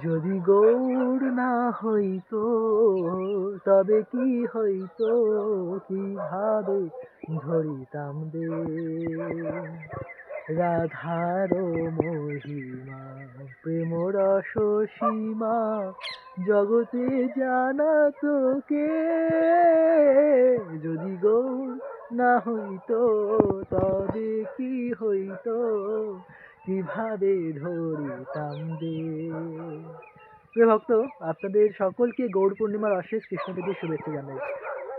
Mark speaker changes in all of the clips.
Speaker 1: যদি গৌর না হইতো তবে কি হইতো, কিভাবে ধরিতাম দে রাধার মহিমা, প্রেম রস সীমা জগতে জানা তোকে। যদি গৌর না হইতো তবে কি হইতো, কিভাবে ধরিতাম দে। প্রিয় ভক্ত, আপনাদের সকলকে গৌর পূর্ণিমার অশেষ কৃষ্ণপ্রীতির শুভেচ্ছা জানাই।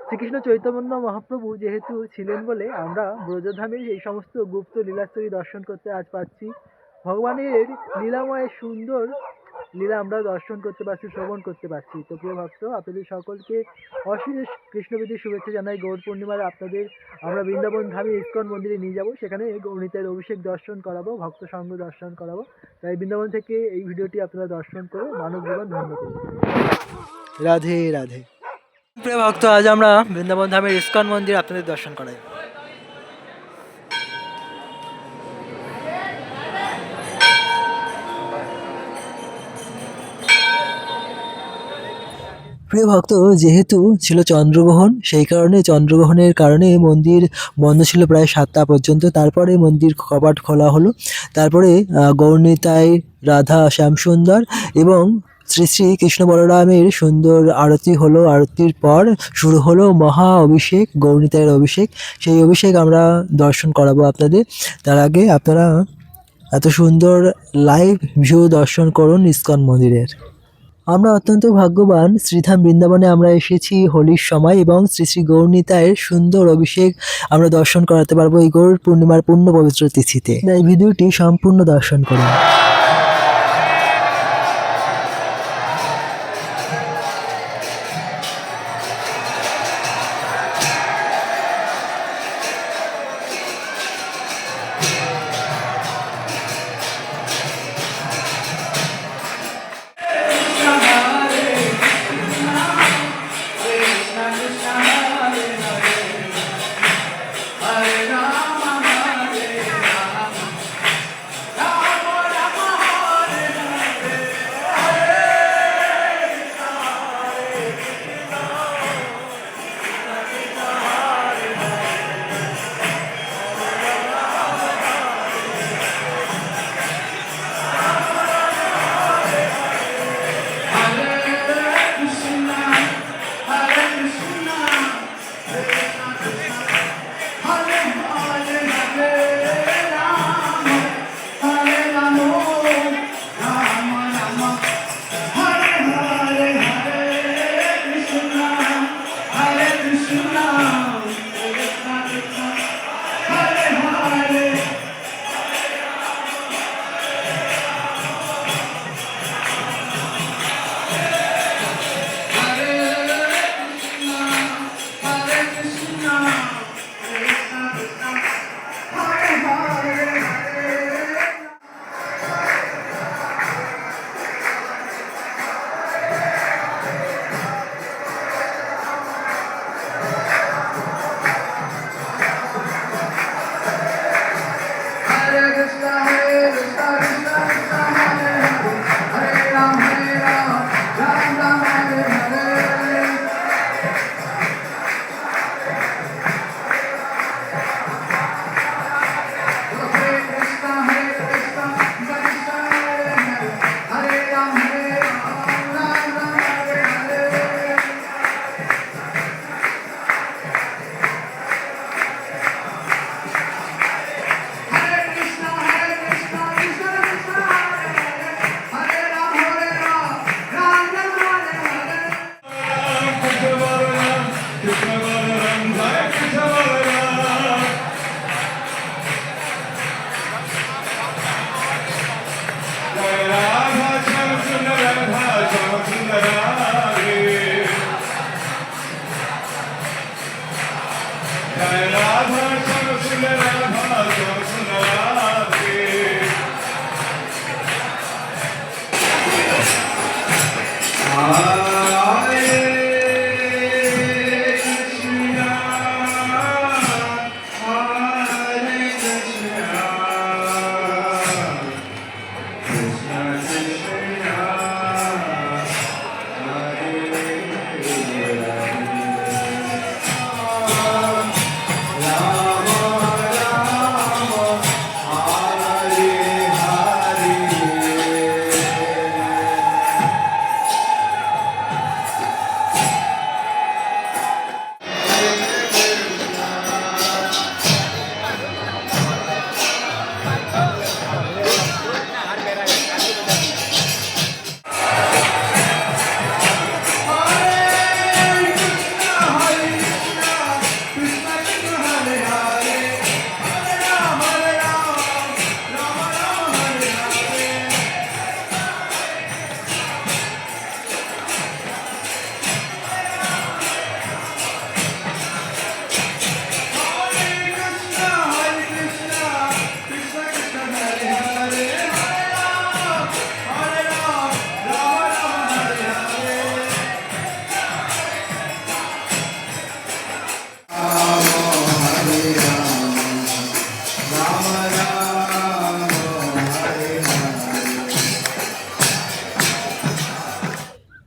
Speaker 1: শ্রীকৃষ্ণ চৈতন্য মহাপ্রভু যেহেতু ছিলেন বলে আমরা ব্রজধামের এই সমস্ত গুপ্ত লীলাস্তরী দর্শন করতে আজ পাচ্ছি। ভগবানের লীলাময় সুন্দর লীলা আমরা দর্শন করতে পারছি, শ্রবণ করতে পারছি। তো প্রিয় ভক্ত, আপনাদের সকলকে অশেষ কৃষ্ণপ্রীতির শুভেচ্ছা জানাই। গৌর পূর্ণিমার আপনাদের আমরা বৃন্দাবন ধামে ইস্কন মন্দিরে নিয়ে যাব, সেখানে গৌরীতের অভিষেক দর্শন করাবো, ভক্ত সঙ্গ দর্শন করাবো। তাই বৃন্দাবন থেকে এই ভিডিওটি আপনারা দর্শন করে মানব জীবন ধন্য করুন। রাধে রাধে। প্রিয় ভক্ত, আজ আমরা বৃন্দাবন ধামের ইস্কন মন্দির আপনাদের দর্শন করাই। প্রিয় ভক্ত, যেহেতু ছিল চন্দ্রগ্রহণ, সেই কারণে চন্দ্রগ্রহণের কারণে মন্দির বন্ধ ছিল প্রায় 7টা পর্যন্ত। তারপরে মন্দির কপাট খোলা হলো। তারপরে গৌরনিতাই, রাধা, শ্যামসুন্দর এবং শ্রী শ্রী কৃষ্ণ বলরামের সুন্দর আরতি হলো। আরতির পর শুরু হলো মহা অভিষেক, গৌরনিতাইয়ের অভিষেক। সেই অভিষেক আমরা দর্শন করাবো আপনাদের। তার আগে আপনারা এত সুন্দর লাইভ ভিউ দর্শন করুন ইস্কন মন্দিরের। আমরা অত্যন্ত ভাগ্যবান, শ্রীধাম বৃন্দাবনে আমরা এসেছি হোলির সময় এবং শ্রী শ্রী গৌরনিতাইয়ের সুন্দর অভিষেক আমরা দর্শন করাতে পারবো এই গৌর পূর্ণিমার পূর্ণ পবিত্র তিথিতে। এই ভিডিওটি সম্পূর্ণ দর্শন করুন।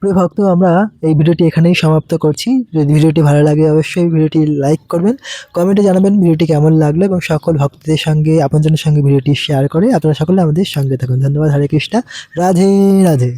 Speaker 1: প্রিয় ভক্ত, আমরা এই ভিডিওটি এখানেই সমাপ্ত করছি। যদি ভিডিওটি ভালো লাগে অবশ্যই ভিডিওটি লাইক করবেন, কমেন্টে জানাবেন ভিডিওটি কেমন লাগলো এবং সকল ভক্তদের সঙ্গে আপনজনের সঙ্গে ভিডিওটি শেয়ার করে আপনারা সকলে আমাদের সঙ্গে থাকুন। ধন্যবাদ। হরে কৃষ্ণা। রাধে রাধে।